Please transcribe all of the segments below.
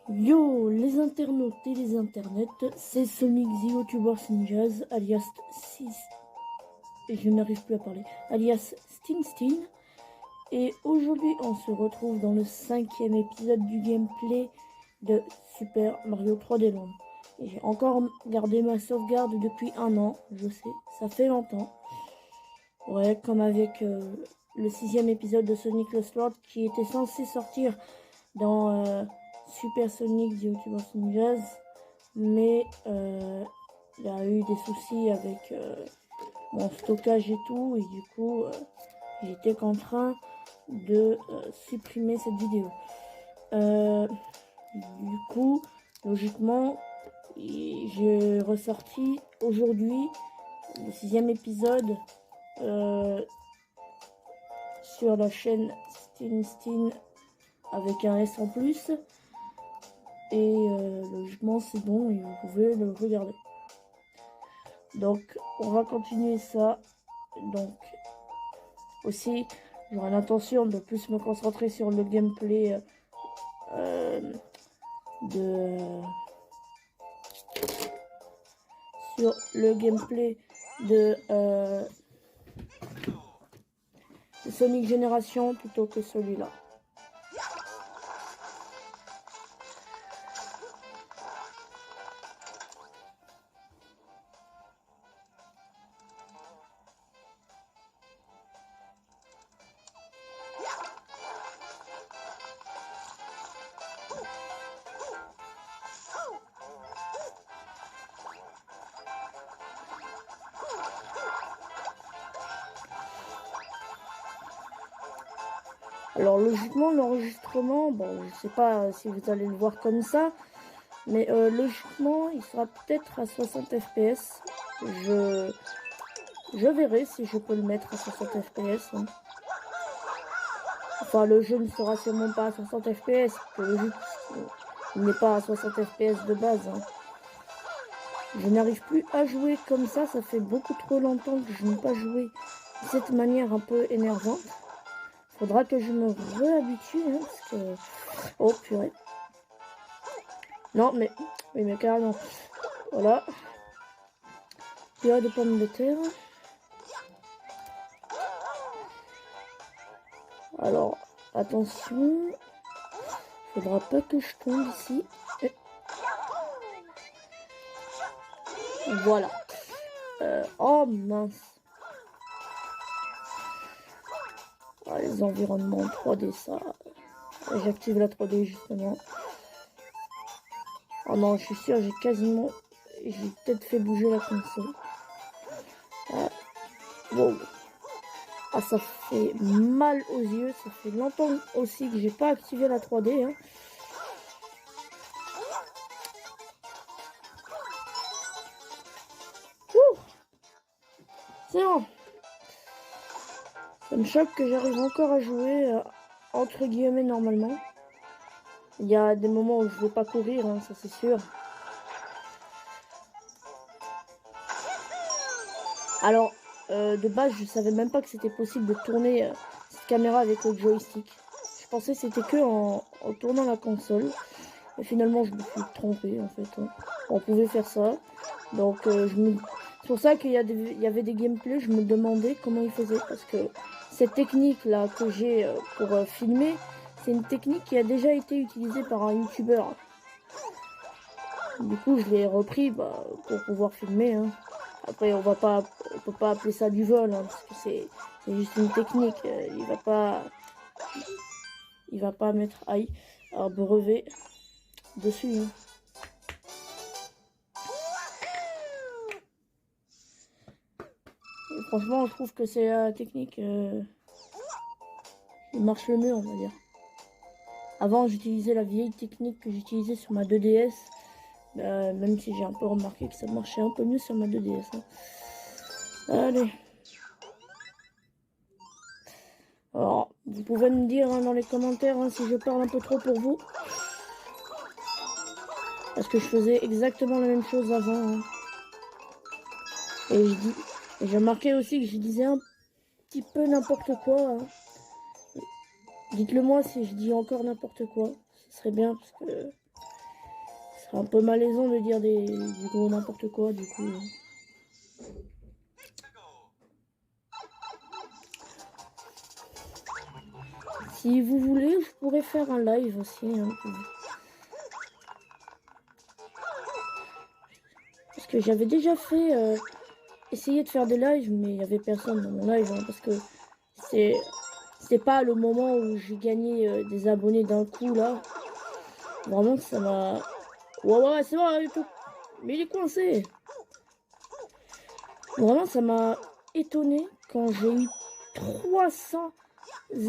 Yo les internautes et les internets, c'est Sonic the YouTuber Ninjas alias 6 et je n'arrive plus à parler, alias Sting. Et aujourd'hui on se retrouve dans le 5e épisode du gameplay de Super Mario 3D Land. Et j'ai encore gardé ma sauvegarde depuis 1 an, je sais, ça fait longtemps. Ouais, comme avec le 6e épisode de Sonic Lost World qui était censé sortir dans Super Sonic the YouTuber Ninjas, mais il y a eu des soucis avec mon stockage et tout, et du coup j'étais contraint de supprimer cette vidéo. Du coup, logiquement, j'ai ressorti aujourd'hui le 6e épisode sur la chaîne Sting avec un S en plus. Et logiquement c'est bon et vous pouvez le regarder. Donc on va continuer ça. Donc aussi j'aurai l'intention de plus me concentrer sur le gameplay de Sonic Génération plutôt que celui-là. Alors logiquement l'enregistrement, bon je sais pas si vous allez le voir comme ça, mais logiquement il sera peut-être à 60 fps. Je verrai si je peux le mettre à 60 fps. Hein. Enfin le jeu ne sera sûrement pas à 60 fps, que le jeu n'est pas à 60 fps de base. Hein. Je n'arrive plus à jouer comme ça fait beaucoup trop longtemps que je n'ai pas joué de cette manière un peu énervante. Faudra que je me réhabitue, hein, parce que... Oh, purée. Non, mais... Oui, mais carrément. Voilà. Purée de pommes de terre. Alors, attention. Faudra pas que je tombe ici. Voilà. Oh, mince. Ah, les environnements 3D, ça... J'active la 3D, justement. Oh non, je suis sûr, j'ai peut-être fait bouger la console. Wow. Ah, ça fait mal aux yeux. Ça fait longtemps aussi que j'ai pas activé la 3D. Hein. C'est bon. Ça me choque que j'arrive encore à jouer entre guillemets normalement. Il y a des moments où je veux pas courir, hein, ça c'est sûr. Alors, de base, je savais même pas que c'était possible de tourner cette caméra avec le joystick. Je pensais que c'était que en tournant la console. Et finalement, je me suis trompée en fait. Hein. On pouvait faire ça. Donc, c'est pour ça qu'il y avait des gameplays. Je me demandais comment ils faisaient. Parce que cette technique là que j'ai pour filmer, c'est une technique qui a déjà été utilisée par un YouTuber. Du coup, je l'ai repris pour pouvoir filmer. Hein. Après, on peut pas appeler ça du vol, hein, parce que c'est juste une technique. Il va pas mettre un brevet dessus. Hein. Et franchement, je trouve que c'est la technique qui marche le mieux, on va dire. Avant, j'utilisais la vieille technique que j'utilisais sur ma 2DS. Même si j'ai un peu remarqué que ça marchait un peu mieux sur ma 2DS. Hein. Allez. Alors, vous pouvez me dire hein, dans les commentaires hein, si je parle un peu trop pour vous. Parce que je faisais exactement la même chose avant. Hein. Et j'ai remarqué aussi que je disais un petit peu n'importe quoi. Hein. Dites-le moi si je dis encore n'importe quoi. Ce serait bien parce que C'est un peu malaisant de dire du gros n'importe quoi, du coup. Si vous voulez, je pourrais faire un live aussi. Hein. Parce que j'avais déjà fait... essayer de faire des lives, mais il n'y avait personne dans mon live. Hein, parce que c'est pas le moment où j'ai gagné des abonnés d'un coup, là. Vraiment, ça m'a... Ouais, c'est vrai, mais il est coincé. Vraiment, ça m'a étonné quand j'ai eu 300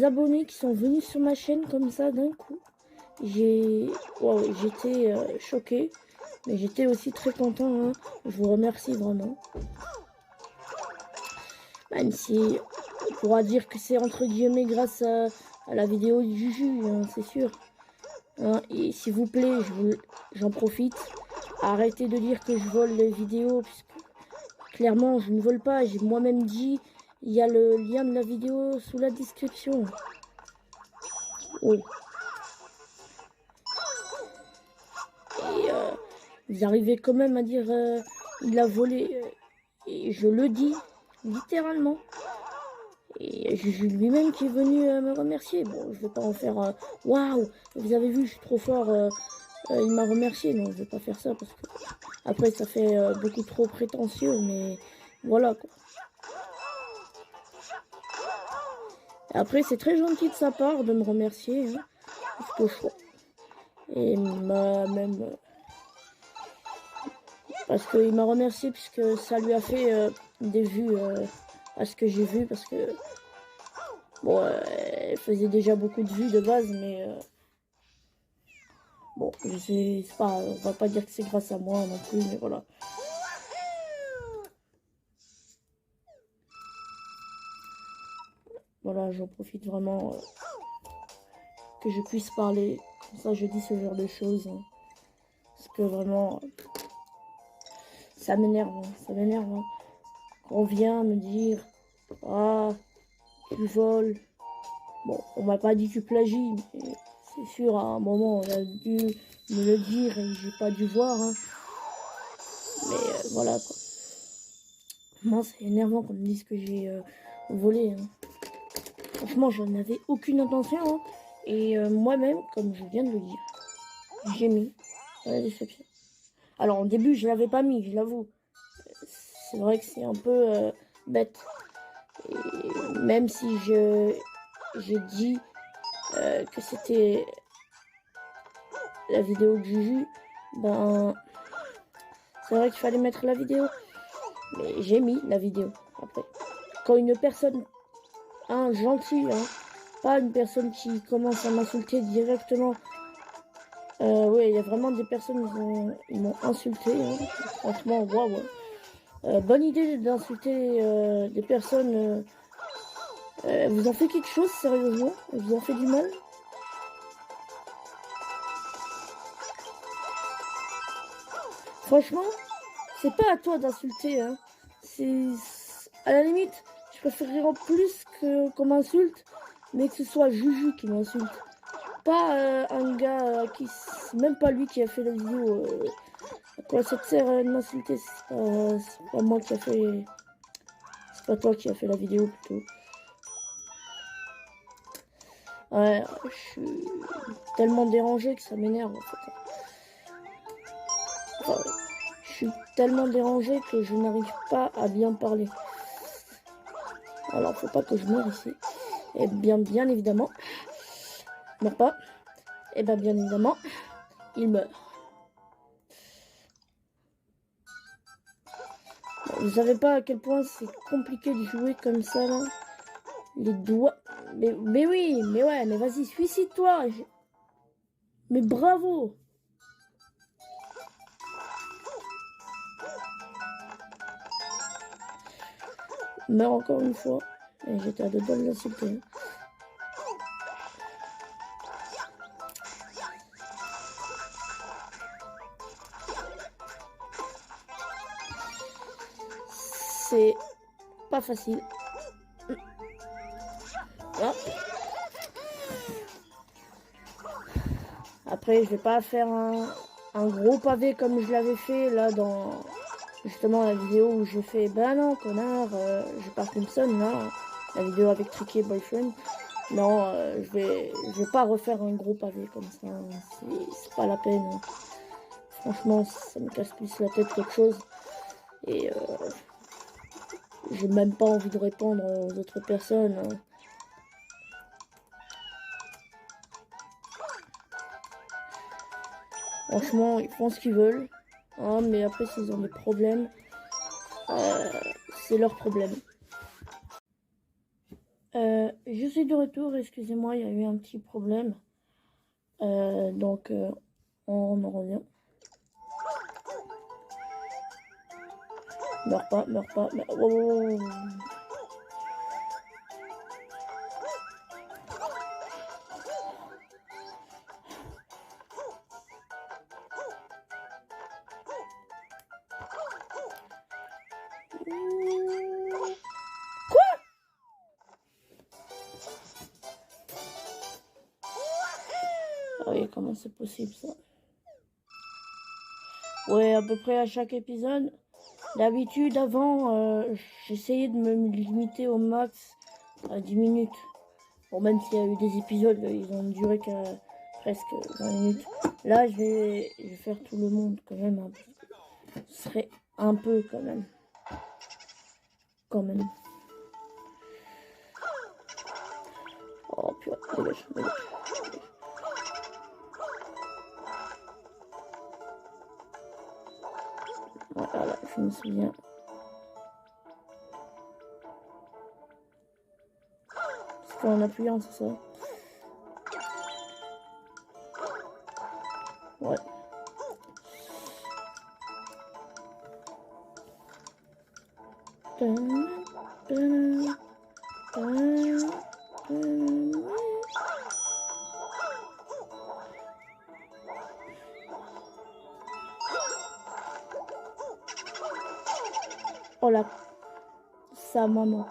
abonnés qui sont venus sur ma chaîne comme ça d'un coup. J'étais choquée, mais j'étais aussi très content. Hein. Je vous remercie vraiment. Même si on pourra dire que c'est entre guillemets grâce à la vidéo de Juju, hein, c'est sûr. Hein, et s'il vous plaît, j'en profite. Arrêtez de dire que je vole les vidéos, puisque clairement, je ne vole pas. J'ai moi-même dit, il y a le lien de la vidéo sous la description. Oh. Et vous arrivez quand même à dire, il a volé. Et je le dis, littéralement. Et Juju lui-même qui est venu me remercier. Bon, je vais pas en faire, waouh, vous avez vu, je suis trop fort. Il m'a remercié. Non, je vais pas faire ça parce que après, ça fait beaucoup trop prétentieux, mais voilà quoi. Après, c'est très gentil de sa part de me remercier. Hein, parce que et il m'a même... parce qu'il m'a remercié puisque ça lui a fait des vues à ce que j'ai vu. Parce que... bon, elle faisait déjà beaucoup de vues de base, mais... bon, je sais, c'est pas... on va pas dire que c'est grâce à moi non plus, mais voilà. Voilà, j'en profite vraiment que je puisse parler. Comme ça, je dis ce genre de choses. Hein. Parce que vraiment, ça m'énerve. Hein, ça m'énerve. Hein. Quand on vient me dire, ah, tu voles. Bon, on m'a pas dit tu plagies, mais c'est sûr, à un moment, on a dû me le dire et j'ai pas dû voir. Hein. Mais voilà, quoi. Moi, c'est énervant qu'on me dise que j'ai volé. Hein. Franchement, j'en avais aucune intention. Hein. Et moi-même, comme je viens de le dire, j'ai mis dans la description. Alors, au début, je l'avais pas mis, je l'avoue. C'est vrai que c'est un peu bête. Et même si j'ai dit que c'était la vidéo de Juju, ben, c'est vrai qu'il fallait mettre la vidéo. Mais j'ai mis la vidéo après. Quand une personne, un gentil, hein, pas une personne qui commence à m'insulter directement. Ouais, il y a vraiment des personnes qui m'ont insulté. Hein. Franchement, waouh. Bonne idée d'insulter des personnes. Vous en faites quelque chose, sérieusement? Vous en faites du mal? Franchement, c'est pas à toi d'insulter. Hein. C'est à la limite, je préférerais en plus qu'on m'insulte, mais que ce soit Juju qui m'insulte. Pas un gars qui... c'est même pas lui qui a fait la vidéo. À quoi ça te sert de m'insulter? C'est pas moi qui a fait... c'est pas toi qui a fait la vidéo plutôt. Ouais, je suis tellement dérangé que ça m'énerve en fait. Enfin, je suis tellement dérangé que je n'arrive pas à bien parler. Alors, faut pas que je meure ici. Et bien évidemment, non pas. Et bien évidemment, il meurt. Bon, vous savez pas à quel point c'est compliqué de jouer comme ça là. Les doigts. Mais oui, mais ouais, mais vas-y, suicide-toi. Mais bravo. Meurs encore une fois. Et j'étais à deux doigts de l'insulter. C'est pas facile. Ah. Après, je vais pas faire un gros pavé comme je l'avais fait là dans justement la vidéo où je fais bah non connard, je Parkinson là, la vidéo avec Tricky et Boyfriend. Non, je vais pas refaire un gros pavé comme ça, hein. C'est pas la peine. Franchement, ça me casse plus la tête qu'autre chose. Et j'ai même pas envie de répondre aux autres personnes, hein. Franchement, ils font ce qu'ils veulent. Hein, mais après, s'ils ont des problèmes, c'est leur problème. Je suis de retour, excusez-moi, il y a eu un petit problème. Donc, on en revient. Meurs pas, meurs pas, meurs... Oh. Quoi? Ah oui, comment c'est possible ça? Ouais, à peu près à chaque épisode. D'habitude, avant, j'essayais de me limiter au max à 10 minutes. Bon, même s'il y a eu des épisodes, ils ont duré qu'à presque 20 minutes. Là, je vais faire tout le monde quand même. Hein, parce que ce serait un peu quand même. Quand même. Oh, purée, dégage, dégage. Voilà, je me souviens. C'est qu'en appuyant, c'est ça. Ouais. Oh là, sa maman.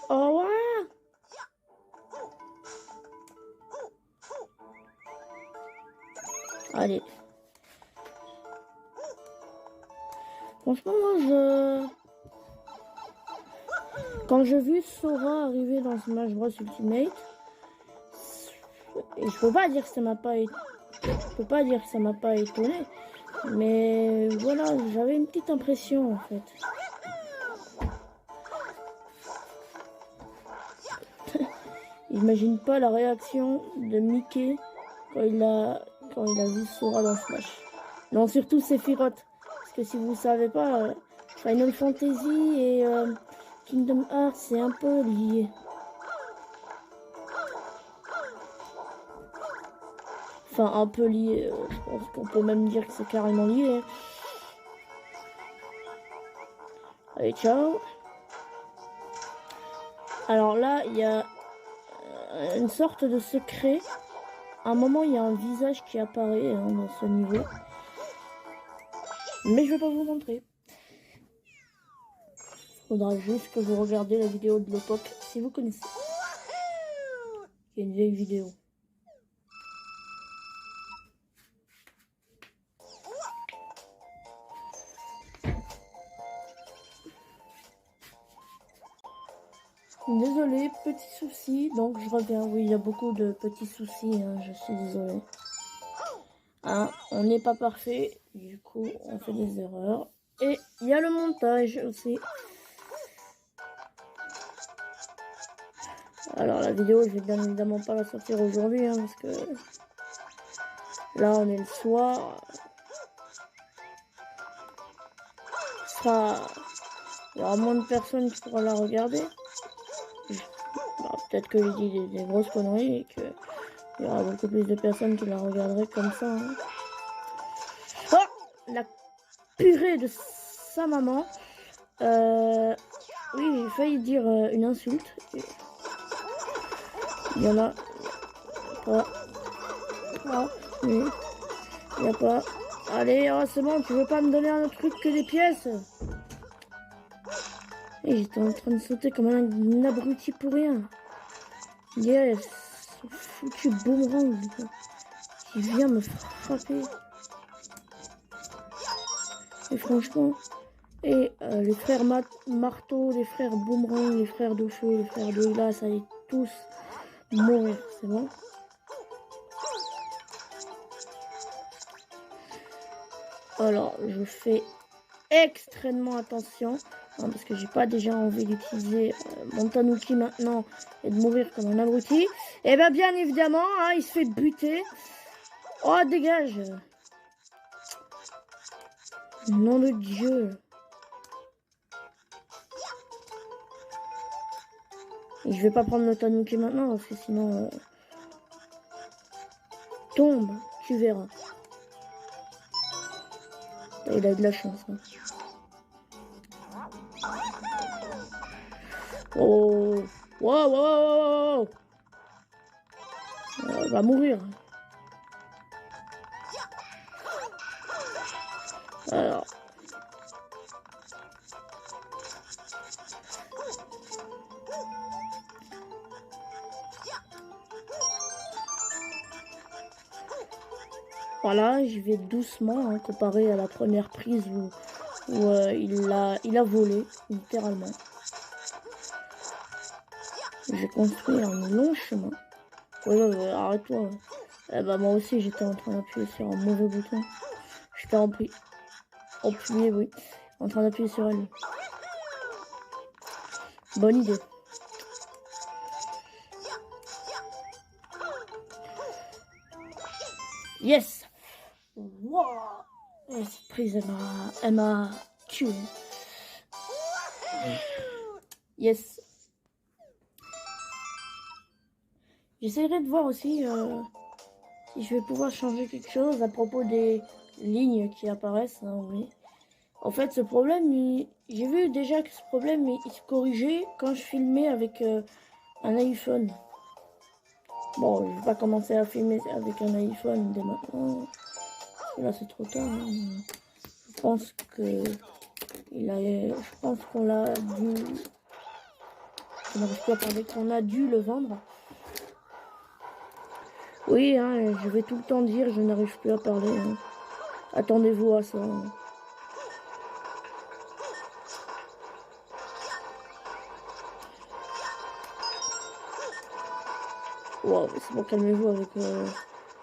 Oh ouais. Allez. Franchement, moi, quand j'ai vu Sora arriver dans Smash Bros Ultimate, et je peux pas dire que ça m'a pas étonné, mais voilà, j'avais une petite impression en fait. J'imagine pas la réaction de Mickey quand il a vu Sora dans Smash. Non, surtout Sephiroth. Parce que si vous savez pas, Final Fantasy et Kingdom Hearts, c'est un peu lié. Enfin, un peu lié. Je pense qu'on peut même dire que c'est carrément lié. Allez, ciao. Alors là, il y a une sorte de secret. À un moment, il y a un visage qui apparaît dans ce niveau. Mais je vais pas vous montrer. Faudra juste que vous regardiez la vidéo de l'époque, si vous connaissez. Il y a une vieille vidéo. Désolée, petit souci, donc je reviens. Oui, il y a beaucoup de petits soucis, hein, je suis désolée. Hein, on n'est pas parfait, du coup on fait des erreurs. Et il y a le montage aussi. Alors la vidéo, je vais bien évidemment pas la sortir aujourd'hui, parce que là on est le soir. il y aura moins de personnes qui pourront la regarder. Peut-être que je dis des grosses conneries et qu'il y aura beaucoup plus de personnes qui la regarderaient comme ça. Hein. Oh, la purée de sa maman. Oui, j'ai failli dire une insulte. Il y en a pas. Ah, oui. Il n'y a pas. Allez, oh, c'est bon, tu veux pas me donner un autre truc que des pièces? Et j'étais en train de sauter comme un abruti pour rien. Yes, ce foutu boomerang qui vient me frapper. Et franchement, et les frères Marteau, les frères Boomerang, les frères de feu, les frères de glace, allez tous mourir, c'est bon? Alors, je fais extrêmement attention, hein, parce que j'ai pas déjà envie d'utiliser mon tanuki maintenant et de mourir comme un abruti. Et bien évidemment, hein, il se fait buter. Oh, dégage! Nom de Dieu! Et je vais pas prendre le tanuki maintenant, parce que sinon... Tombe, tu verras. Il a de la chance. Hein. Oh, wow, wow, wow. Va mourir. Alors. Voilà, je vais doucement, hein, comparé à la première prise où il a volé, littéralement. J'ai construit un long chemin. Ouais, arrête-toi. Moi aussi, j'étais en train d'appuyer sur un mauvais bouton. J'étais appuyé, oui. En train d'appuyer sur elle. Bonne idée. Yes! Wow! Cette prise, elle m'a tué. Yes. J'essaierai de voir aussi si je vais pouvoir changer quelque chose à propos des lignes qui apparaissent. Hein, oui. En fait, ce problème, j'ai vu déjà que ce problème, il se corrigeait quand je filmais avec un iPhone. Bon, je vais pas commencer à filmer avec un iPhone dès maintenant. Là, c'est trop tard. Hein. Je pense que qu'on l'a dû. Je n'arrive pas à parler qu'on a dû le vendre. Oui, hein, je vais tout le temps dire, je n'arrive plus à parler. Hein. Attendez-vous à ça. Hein. Wow, c'est bon, calmez-vous avec,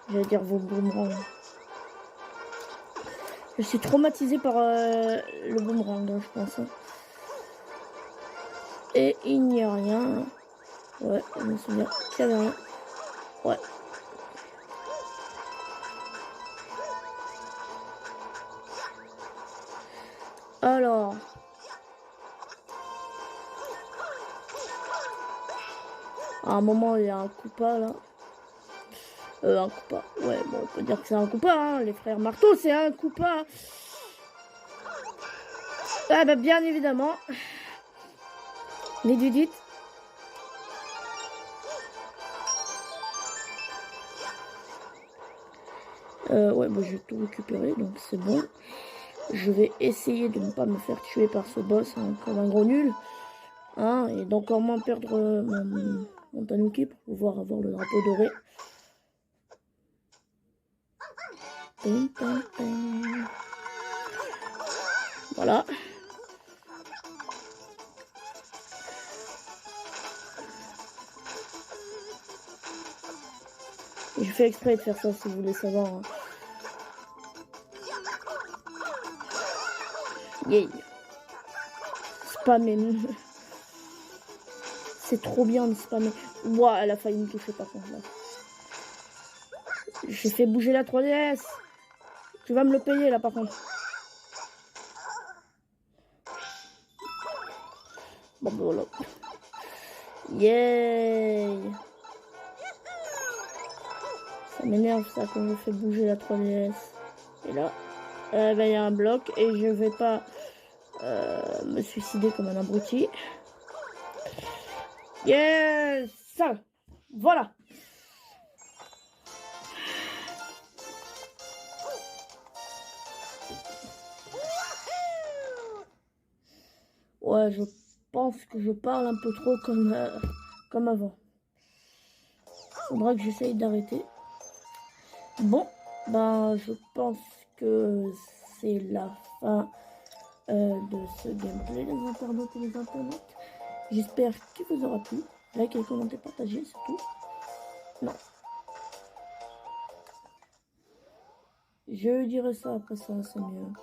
j'allais dire vos boomerangs. Je suis traumatisée par le boomerang, hein, je pense. Hein. Et il n'y a rien. Ouais, je me souviens qu'il n'y avait rien. Ouais. Alors. À un moment, il y a un Koopa, là. Un Koopa. Ouais, bon, on peut dire que c'est un Koopa, hein. Les frères Marteau, c'est un Koopa. Ah, bien évidemment. Dites. Ouais, j'ai tout récupéré, donc c'est bon. Je vais essayer de ne pas me faire tuer par ce boss hein, comme un gros nul. Hein, et d'encore moins perdre mon tanuki pour pouvoir avoir le drapeau doré. Voilà. Et je fais exprès de faire ça si vous voulez savoir. Hein. Yeah. Spammer. C'est trop bien de spammer. Ouah, elle a failli me toucher par contre là. J'ai fait bouger la 3DS. Tu vas me le payer là par contre. Bon, ben voilà. Yay! Ça m'énerve ça quand je fais bouger la 3DS. Et là, il y a un bloc et je vais pas me suicider comme un abruti. Yes! Ça! Voilà! Ouais, je pense que je parle un peu trop comme avant. Faudra que j'essaye d'arrêter. Bon, ben je pense que c'est la fin de ce gameplay, les internautes et les internautes. J'espère qu'il vous aura plu. Likez, commentez, partagez, c'est tout. Non. Je dirais ça après ça, c'est mieux.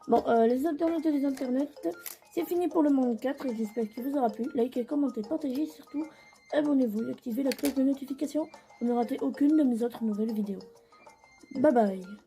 Bon, les internautes et les internets, c'est fini pour le monde 4 et j'espère qu'il vous aura plu. Likez, commentez, partagez, surtout abonnez-vous et activez la cloche de notification pour ne rater aucune de mes autres nouvelles vidéos. Bye bye.